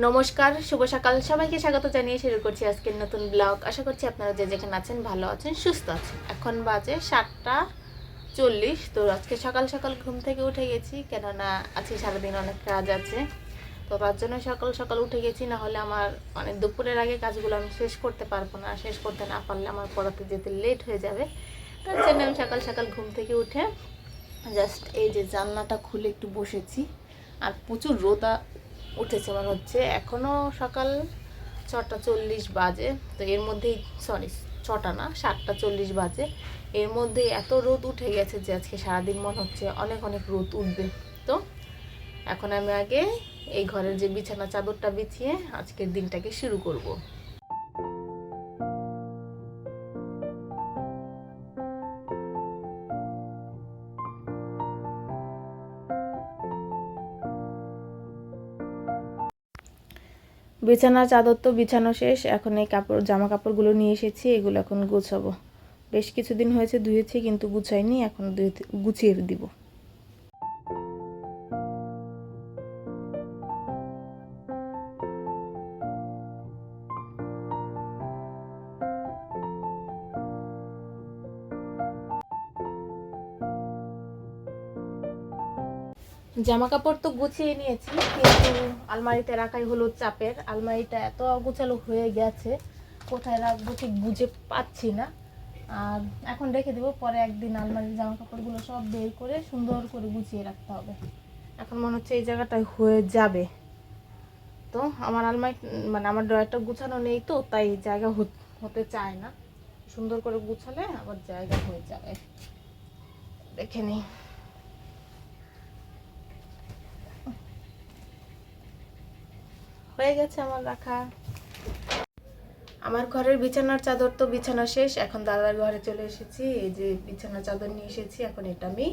নমস্কার, শুভ সকাল। সবাইকে স্বাগত জানিয়ে শুরু করছি আজকের নতুন ব্লগ। আশা করছি আপনারা যে যেখানে আছেন ভালো আছেন, সুস্থ আছেন। এখন বাজে 7:40। তো আজকে সকাল সকাল ঘুম থেকে উঠে গেছি, কেননা আজকে সারাদিন অনেক কাজ আছে। তো তার জন্য সকাল সকাল উঠে গেছি, না হলে আমার দুপুরের আগে কাজগুলো আমি শেষ করতে পারবো না। শেষ করতে না পারলে আমার পড়াতে যেতে লেট হয়ে যাবে। তার জন্য আমি সকাল সকাল ঘুম থেকে উঠে জাস্ট এই যে জানলাটা খুলে একটু বসেছি। আর প্রচুর রোদা উঠেছে মনে হচ্ছে। এখনও সকাল 6:40 বাজে। তো এর মধ্যেই সরি 6টা না, 7:40 বাজে। এর মধ্যে এত রোদ উঠে গেছে যে আজকে সারাদিন মনে হচ্ছে অনেক অনেক রোদ উঠবে। তো এখন আমি আগে এই ঘরের যে বিছানা চাদরটা বিছিয়ে আজকের দিনটাকে শুরু করব। বিছানার চাদর তো বিছানো শেষ। এখন এই জামা কাপড়গুলো নিয়ে এসেছি, এগুলো এখন গুছাবো। বেশ কিছুদিন হয়েছে ধুয়েছি, কিন্তু গুছাইনি। এখন গুছিয়ে দিব। জামা কাপড় তো গুছিয়ে নিয়েছি, কিন্তু আলমারিতে রাখাই হলো চাপের। আলমারিটা এত অগোছালো হয়ে গেছে, কোথায় রাখবো ঠিক বুঝে পাচ্ছি না। আর এখন রেখে দেবো, পরে একদিন আলমারির জামা কাপড়গুলো সব বের করে সুন্দর করে গুছিয়ে রাখতে হবে। এখন মনে হচ্ছে এই জায়গাটায় হয়ে যাবে। তো আমার আলমারি আমার ড্রয়ারটা গুছানো নেই, তো তাই জায়গা হতে চায় না। সুন্দর করে গুছালে আবার জায়গা হয়ে যাবে। দেখে নিই। হয়ে গেছে আমার রাখা। আমার ঘরের বিছানার চাদর তো বিছানা শেষ। এখন দাদার ঘরে চলে এসেছি। এই যে বিছানার চাদর নিয়ে এসেছি, এখন এটা আমি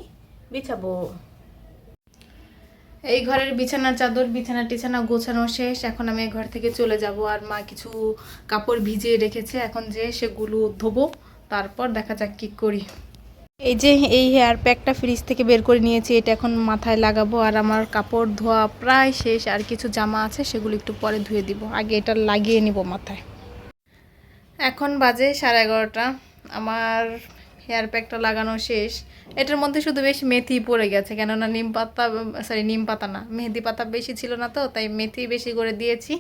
বিছাবো। এই ঘরের বিছানার চাদর বিছানা টিছানা গোছানো শেষ। এখন আমি ঘর থেকে চলে যাব। আর মা কিছু কাপড় ভিজিয়ে রেখেছে, এখন যে সেগুলো ধোবো, তারপর দেখা যাক কি করি। এই যে এই হেয়ার প্যাকটা ফ্রিজ থেকে বের করে নিয়েছি, এটা এখন মাথায় লাগাবো। আর আমার কাপড় ধোয়া প্রায় শেষ, আর কিছু জামা আছে সেগুলো একটু পরে ধুয়ে দিব। আগে এটা লাগিয়ে নিব মাথায়। এখন বাজে 11:30। আমার হেয়ার প্যাকটা লাগানো শেষ। এটার মধ্যে শুধু বেশি মেথি পড়ে গেছে, কেননা নিম পাতা না, মেহেদি পাতা বেশি ছিল না, তো তাই মেথি বেশি করে দিয়েছি।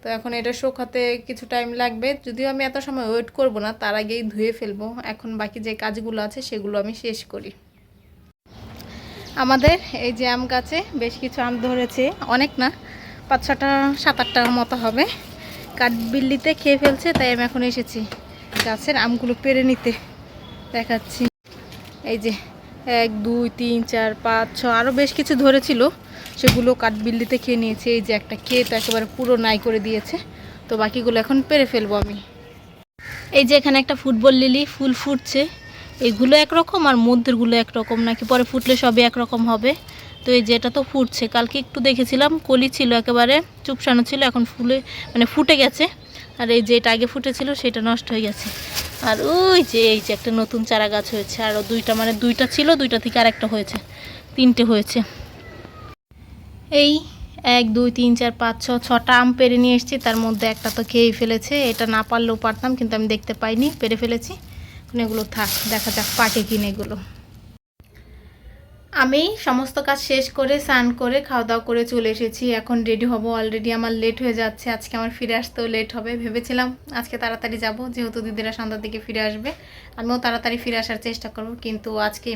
তো এখন এটা শুকাতে কিছু টাইম লাগবে, যদিও আমি এত সময় ওয়েট করব না, তার আগেই ধুয়ে ফেলবো। এখন বাকি যে কাজগুলো আছে সেগুলো আমি শেষ করি। আমাদের এই যে আম গাছে বেশ কিছু আম ধরেছে, অনেক না, 5-6টা 7-8টার মতো হবে। কাঠবিল্লিতে খেয়ে ফেলছে, তাই আমি এখন এসেছি গাছের আমগুলো পেড়ে নিতে। দেখাচ্ছি। এই যে 1 2 3 4 5 6 আরও বেশ কিছু ধরেছিল, সেগুলো কাঠবিল্লিতে খেয়ে নিয়েছে। এই যে একটা খেয়ে তো একেবারে পুরো নাই করে দিয়েছে। তো বাকিগুলো এখন পেড়ে ফেলবো আমি। এই যে এখানে একটা ফুটবল লিলি ফুল ফুটছে। এইগুলো একরকম আর মধ্যেরগুলো একরকম, নাকি পরে ফুটলে সবই একরকম হবে। তো এই যে এটা তো ফুটছে, কালকে একটু দেখেছিলাম কলি ছিল, একেবারে চুপসানো ছিল, এখন ফুটে গেছে। আর এই যে এটা আগে ফুটেছিল সেটা নষ্ট হয়ে গেছে। আর ওই যে এই যে একটা নতুন চারা গাছ হয়েছে, আরও দুইটা ছিল, দুইটা থেকে আর একটা হয়েছে, 3টে হয়েছে। এই 1 2 3 4 5 6টা আম পেড়ে নিয়ে এসেছি, তার মধ্যে একটা তো খেয়েই ফেলেছে। এটা না পারলেও পারতাম, কিন্তু আমি দেখতে পাইনি, পেড়ে ফেলেছি। এখন এগুলো থাক, দেখা যাক পাকে কিনে এগুলো। আমি সমস্ত কাজ শেষ করে স্নান করে খাওয়া দাওয়া করে চলে এসেছি। এখন রেডি হব। অলরেডি আমার লেট হয়ে যাচ্ছে, আজকে আমার ফিরে আসতেও লেট হবে। ভেবেছিলাম আজকে তাড়াতাড়ি যাব, যেহেতু দিদিরা সন্ধ্যার দিকে ফিরে আসবে, আমিও তাড়াতাড়ি ফিরে আসার চেষ্টা করব। কিন্তু আজকে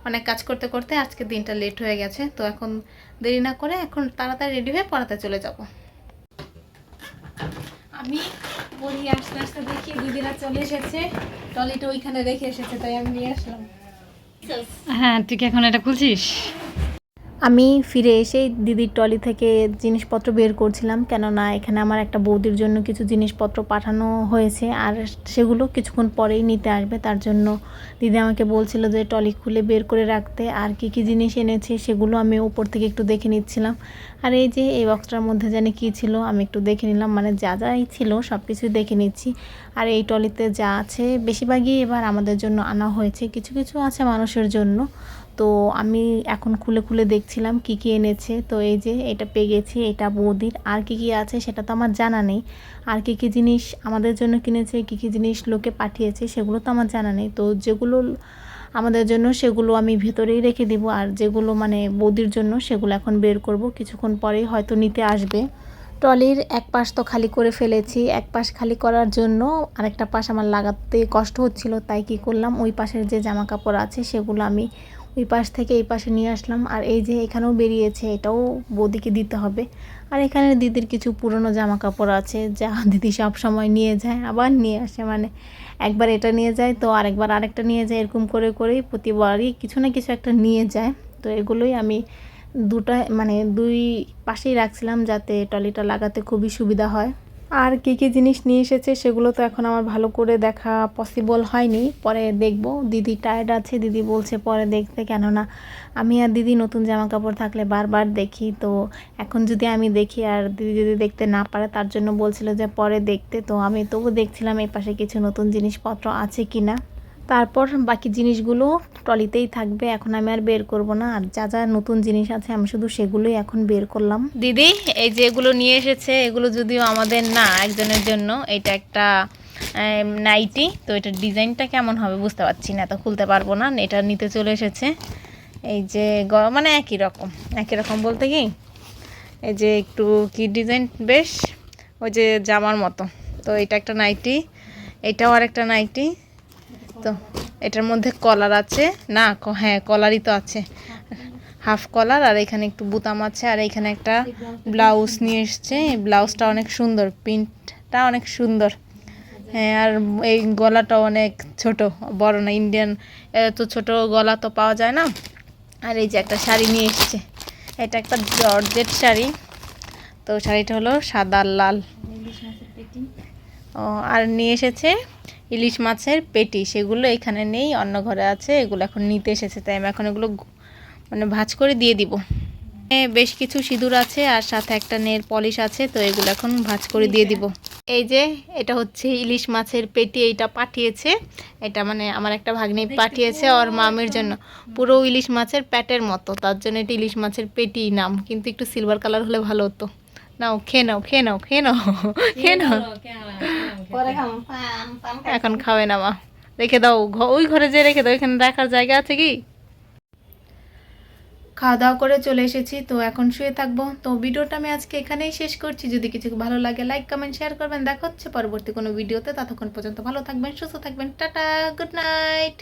অনেক কাজ করতে করতে আজকে দিনটা লেট হয়ে গেছে। তো এখন দেরি না করে এখন তাড়াতাড়ি রেডি হয়ে পড়াতে চলে যাব। আমি পড়ি আস্তে আস্তে দেখি দিদিরা চলে এসেছে, ট্রলিটা ওইখানে রেখে এসেছে, তাই আমি নিয়ে আসলাম। হ্যাঁ, তুই কি এখন এটা খুলছিস? আমি ফিরে এসেই দিদির ট্রলি থেকে জিনিসপত্র বের করছিলাম, কেননা এখানে আমার একটা বৌদির জন্য কিছু জিনিসপত্র পাঠানো হয়েছে, আর সেগুলো কিছুক্ষণ পরেই নিতে আসবে। তার জন্য দিদি আমাকে বলছিল যে ট্রলি খুলে বের করে রাখতে, আর কি কি জিনিস এনেছে সেগুলো আমি উপর থেকে একটু দেখে নিচ্ছিলাম। আর এই যে এই বক্সটার মধ্যে জানি কী ছিল, আমি একটু দেখে নিলাম, যা যাই ছিল সব কিছুই দেখে নিচ্ছি। আর এই ট্রলিতে যা আছে বেশিরভাগই এবার আমাদের জন্য আনা হয়েছে, কিছু কিছু আছে মানুষের জন্য। তো আমি এখন খুলে খুলে দেখছিলাম কি কি এনেছে। তো এই যে এটা পেয়ে গেছি, এটা বৌদির। আর কি কি আছে সেটা তো আমার জানা নেই। আর কি কি জিনিস আমাদের জন্য কিনেছে, কি কি জিনিস লোকে পাঠিয়েছে সেগুলো তো আমার জানা নেই। তো যেগুলো আমাদের জন্য সেগুলো আমি ভেতরেই রেখে দিব, আর যেগুলো মানে বৌদির জন্য সেগুলো এখন বের করব, কিছুক্ষণ পরেই হয়তো নিতে আসবে। ট্রলির এক পাশ তো খালি করে ফেলেছি, এক পাশ খালি করার জন্য আরেকটা পাশ আমার লাগাতে কষ্ট হচ্ছিল, তাই কি করলাম ওই পাশের যে জামা কাপড় আছে সেগুলো আমি ওই পাশ থেকে এই পাশে নিয়ে আসলাম। আর এই যে এখানেও বেরিয়েছে, এটাও বৌদিকে দিতে হবে। আর এখানে দিদির কিছু পুরনো জামা কাপড় আছে যা দিদি সব সময় নিয়ে যায় আবার নিয়ে আসে, মানে একবার এটা নিয়ে যায় তো আরেকবার আরেকটা নিয়ে যায়, এরকম করে করেই প্রতিবারই কিছু না কিছু একটা নিয়ে যায়। তো এগুলোই আমি দুটা মানে দুই পাশেই রাখছিলাম যাতে ট্রলিটা লাগাতে খুবই সুবিধা হয়। আর কী কী জিনিস নিয়ে এসেছে সেগুলো তো এখন আমার ভালো করে দেখা পসিবল হয়নি, পরে দেখব। দিদি টায়ার্ড আছে, দিদি বলছে পরে দেখতে, কেননা আমি আর দিদি নতুন জামা কাপড় থাকলে বারবার দেখি। তো এখন যদি আমি দেখি আর দিদি যদি দেখতে না পারে, তার জন্য বলছিল যে পরে দেখতে। তো আমি তবু দেখছিলাম এই পাশে কিছু নতুন জিনিসপত্র আছে কি না। তারপর বাকি জিনিসগুলো ট্রলিতেই থাকবে, এখন আমি আর বের করব না। আর যা যা নতুন জিনিস আছে আমি শুধু সেগুলোই এখন বের করলাম। দিদি এই যে এগুলো নিয়ে এসেছে, এগুলো যদিও আমাদের না, একজনের জন্য। এটা একটা নাইটি, তো এটার ডিজাইনটা কেমন হবে বুঝতে পারছি না, তো খুলতে পারবো না। এটা নিতে চলে এসেছে। এই যে মানে একই রকম বলতে কি, এই যে একটু কি ডিজাইন বেশ ওই যে জামার মতো। তো এটা একটা নাইটি, এটাও আর একটা নাইটি। তো এটার মধ্যে কলার আছে না, হ্যাঁ কলারই তো আছে, হাফ কলার। আর এখানে একটু বুতাম আছে। আর এখানে একটা ব্লাউজ নিয়ে এসছে, এই ব্লাউজটা অনেক সুন্দর, প্রিন্টটা অনেক সুন্দর। হ্যাঁ, আর এই গলাটা অনেক ছোট, বড় না, ইন্ডিয়ান তো ছোট গলা তো পাওয়া যায় না। আর এই যে একটা শাড়ি নিয়ে এসছে, এটা একটা জর্জেট শাড়ি। তো শাড়িটা হলো সাদা লাল। ও, আর নিয়ে এসেছে ইলিশ মাছের পেটি, সেগুলো এখানে নেই, অন্য ঘরে আছে। এগুলো এখন নিতে এসেছে, তাই আমি এখন এগুলো মানে ভাঁজ করে দিয়ে দিব। বেশ কিছু সিঁদুর আছে আর সাথে একটা নেল পলিশ আছে, তো এগুলো এখন ভাঁজ করে দিয়ে দিব। এই যে এটা হচ্ছে ইলিশ মাছের পেটি, এইটা পাঠিয়েছে। এটা মানে আমার একটা ভাগ্নি পাঠিয়েছে ওর মামির জন্য, পুরো ইলিশ মাছের প্যাটের মতো, তার জন্য এটা ইলিশ মাছের পেটি নাম, কিন্তু একটু সিলভার কালার হলে ভালো হতো। নাও খেয়ে নাও, খেয়ে নাও, খেয়ে নাও, খেয়ে নাও। এখন খাবে না মা, রেখে দাও, ওই ঘরে যে রেখে দাও, এখানে রাখার জায়গা আছে কি? খাওয়া দাওয়া করে চলে এসেছি, তো এখন শুয়ে থাকবো। তো ভিডিওটা আমি আজকে এখানেই শেষ করছি। যদি কিছু ভালো লাগে লাইক কমেন্ট শেয়ার করবেন। দেখা হচ্ছে পরবর্তী কোনো ভিডিওতে, ততক্ষণ পর্যন্ত ভালো থাকবেন, সুস্থ থাকবেন। Tata, good night.